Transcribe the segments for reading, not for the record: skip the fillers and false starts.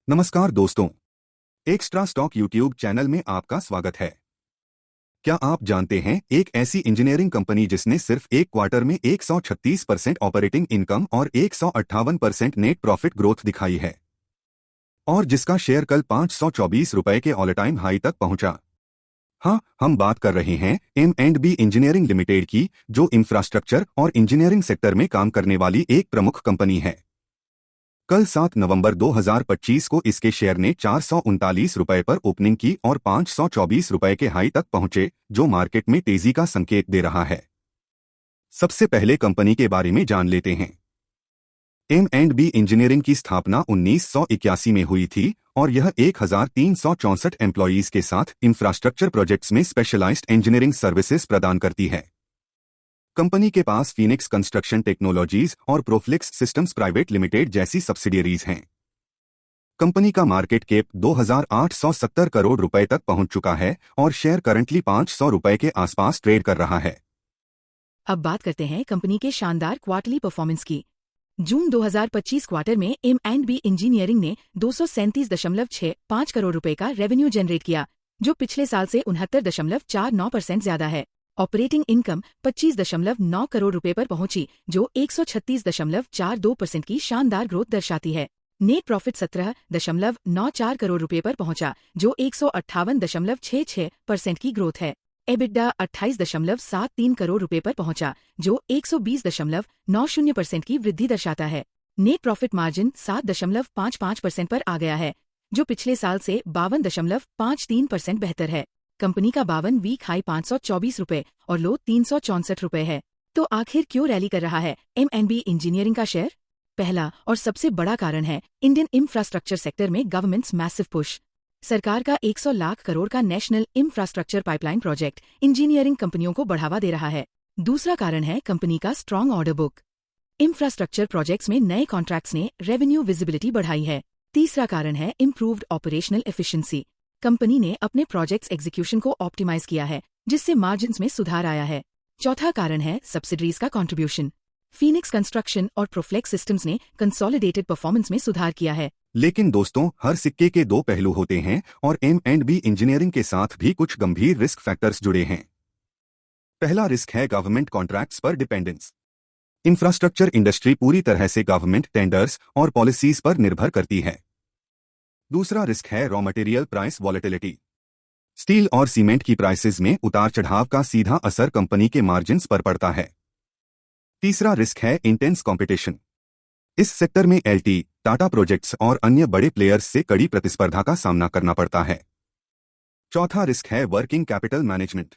नमस्कार दोस्तों, extra stock YouTube channel में आपका स्वागत है। क्या आप जानते हैं एक ऐसी इंजीनियरिंग कंपनी जिसने सिर्फ एक क्वार्टर में 136% ऑपरेटिंग इनकम और 158% नेट प्रॉफिट ग्रोथ दिखाई है और जिसका शेयर कल 524 रुपए के ऑल टाइम हाई तक पहुंचा। हाँ, हम बात कर रहे हैं M&B इंजीनियरिंग लिमिटेड की, जो इंफ्रास्ट्रक्चर और इंजीनियरिंग सेक्टर में काम करने वाली एक प्रमुख कंपनी है। कल 7 नवंबर 2025 को इसके शेयर ने 439 रुपए पर ओपनिंग की और 524 रुपए के हाई तक पहुंचे, जो मार्केट में तेजी का संकेत दे रहा है। सबसे पहले कंपनी के बारे में जान लेते हैं। M&B इंजीनियरिंग की स्थापना 1981 में हुई थी और यह 1364 एम्प्लॉयीज के साथ इंफ्रास्ट्रक्चर प्रोजेक्ट्स में स्पेशलाइज्ड इंजीनियरिंग सर्विसेज प्रदान करती है। कंपनी के पास फीनिक्स कंस्ट्रक्शन टेक्नोलॉजीज और प्रोफ्लिक्स सिस्टम्स प्राइवेट लिमिटेड जैसी सब्सिडियरीज हैं। कंपनी का मार्केट कैप 2,870 करोड़ रुपए तक पहुंच चुका है और शेयर करंटली 500 रुपए के आसपास ट्रेड कर रहा है। अब बात करते हैं कंपनी के शानदार क्वार्टरली परफॉर्मेंस की। जून 2025 क्वार्टर में M&B इंजीनियरिंग ने 237.65 करोड़ रुपए का रेवेन्यू जनरेट किया, जो पिछले साल से 69.49% ज्यादा है। ऑपरेटिंग इनकम 25.9 करोड़ रुपए पर पहुंची, जो 136.42% की शानदार ग्रोथ दर्शाती है। नेट प्रॉफिट 17.94 करोड़ रुपए पर पहुंचा, जो 158.66% की ग्रोथ है। एबिटडा 28.73 करोड़ रुपए पर पहुंचा, जो 120.90% की वृद्धि दर्शाता है। नेट प्रॉफिट मार्जिन 7.55% पर आ गया है, जो पिछले साल से 52.53% बेहतर है। कंपनी का 52 वीक हाई 524 रुपए और लो 364 रुपए है। तो आखिर क्यों रैली कर रहा है M&B इंजीनियरिंग का शेयर? पहला और सबसे बड़ा कारण है इंडियन इंफ्रास्ट्रक्चर सेक्टर में गवर्नमेंट्स मैसिव पुश। सरकार का 100 लाख करोड़ का national infrastructure pipeline project engineering कंपनियों को बढ़ावा दे रहा है। दूसरा कारण है कंपनी का strong order book. Infrastructure projects में नए कॉन्ट्रैक्ट्स ने रेवेन्यू विजिबिलिटी बढ़ाई है। तीसरा कारण है इम्प्रूव्ड ऑपरेशनल एफिशिएंसी। कंपनी ने अपने प्रोजेक्ट्स एग्जीक्यूशन को ऑप्टिमाइज किया है, जिससे मार्जिन्स में सुधार आया है। चौथा कारण है सब्सिडरीज का कंट्रीब्यूशन। फीनिक्स कंस्ट्रक्शन और प्रोफ्लेक्स सिस्टम्स ने कंसोलिडेटेड परफॉर्मेंस में सुधार किया है। लेकिन दोस्तों, हर सिक्के के दो पहलू होते हैं और M&B इंजीनियरिंग के साथ भी कुछ गंभीर रिस्क फैक्टर्स जुड़े हैं। पहला रिस्क है गवर्नमेंट कॉन्ट्रैक्ट्स पर डिपेंडेंस। इंफ्रास्ट्रक्चर इंडस्ट्री पूरी तरह से गवर्नमेंट टेंडर्स और पॉलिसीज पर निर्भर करती है। दूसरा रिस्क है raw material price volatility. Steel और सीमेंट की प्राइसेस में उतार चढ़ाव का सीधा असर कंपनी के मार्जिन्स पर पड़ता है। तीसरा रिस्क है इंटेंस कंपटीशन। इस सेक्टर में LT, टाटा प्रोजेक्ट्स और अन्य बड़े प्लेयर्स से कड़ी प्रतिस्पर्धा का सामना करना पड़ता है। चौथा रिस्क है working capital management.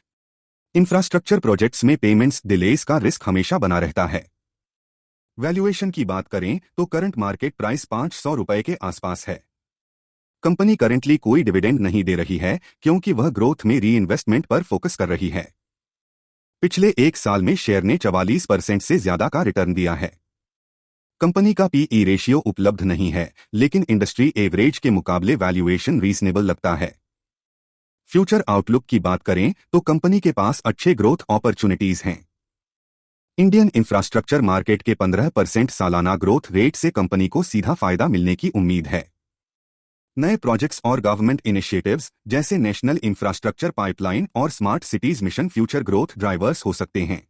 Infrastructure projects में पेमेंट्स डिलेज का रिस्क हमेशा बना रहता है। वैल्यूएशन की बात करें तो करंट मार्केट प्राइस 500 रुपए के आसपास है। कंपनी करंटली कोई डिविडेंड नहीं दे रही है क्योंकि वह ग्रोथ में री इन्वेस्टमेंट पर फोकस कर रही है। पिछले एक साल में शेयर ने 44% से ज्यादा का रिटर्न दिया है। कंपनी का PE रेशियो उपलब्ध नहीं है, लेकिन इंडस्ट्री एवरेज के मुकाबले वैल्यूएशन रीजनेबल लगता है। फ्यूचर आउटलुक की बात करें तो कंपनी के पास अच्छे ग्रोथ अपॉर्चुनिटीज हैं। इंडियन इंफ्रास्ट्रक्चर मार्केट के 15% सालाना ग्रोथ रेट से कंपनी को सीधा फायदा मिलने की उम्मीद है। नए प्रोजेक्ट्स और गवर्नमेंट इनिशिएटिव्स जैसे नेशनल इंफ्रास्ट्रक्चर पाइपलाइन और smart cities mission future growth drivers हो सकते हैं।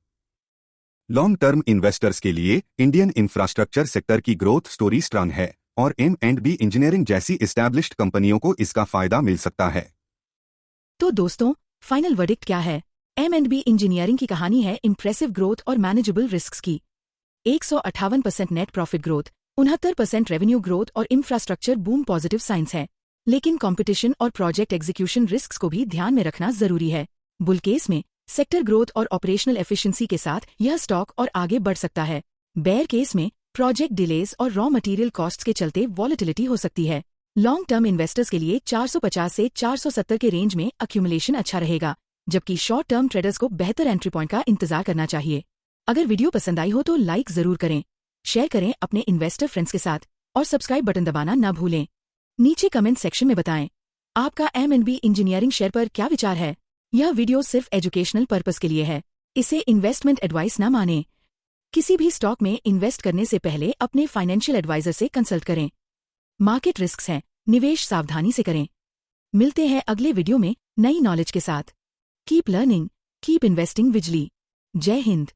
लॉन्ग टर्म इन्वेस्टर्स के लिए इंडियन इंफ्रास्ट्रक्चर सेक्टर की ग्रोथ स्टोरी स्ट्रांग है और M&B इंजीनियरिंग जैसी एस्टैब्लिश्ड कंपनियों को इसका फायदा मिल सकता है। तो दोस्तों, फाइनल वर्डिक्ट क्या है? M&B इंजीनियरिंग की कहानी है इम्प्रेसिव ग्रोथ और मैनेजेबल रिस्क की। 158% net profit growth, 69% revenue growth और इंफ्रास्ट्रक्चर बूम पॉजिटिव साइंस है। लेकिन कंपटीशन और प्रोजेक्ट एग्जीक्यूशन रिस्क्स को भी ध्यान में रखना जरूरी है। बुल केस में सेक्टर ग्रोथ और ऑपरेशनल एफिशिएंसी के साथ यह स्टॉक और आगे बढ़ सकता है। बेयर केस में प्रोजेक्ट डिलेज और रॉ मटेरियल कॉस्ट्स के चलते वॉलेटिलिटी हो सकती है। लॉन्ग टर्म इन्वेस्टर्स के लिए 450 से 470 के रेंज में अक्यूमुलेशन अच्छा रहेगा, जबकि शॉर्ट टर्म ट्रेडर्स को बेहतर एंट्री पॉइंट का इंतजार करना चाहिए। अगर वीडियो पसंद आई हो तो लाइक जरूर करें, शेयर करें अपने इन्वेस्टर फ्रेंड्स के साथ और सब्सक्राइब बटन दबाना न भूलें। नीचे कमेंट सेक्शन में बताएं आपका M&B इंजीनियरिंग शेयर पर क्या विचार है। यह वीडियो सिर्फ एजुकेशनल पर्पस के लिए है, इसे इन्वेस्टमेंट एडवाइस न मानें। किसी भी स्टॉक में इन्वेस्ट करने से पहले अपने फाइनेंशियल एडवाइजर से कंसल्ट करें। मार्केट रिस्क्स हैं, निवेश सावधानी से करें। मिलते हैं अगले वीडियो में नई नॉलेज के साथ। कीप लर्निंग, कीप इन्वेस्टिंग विजली। जय हिंद।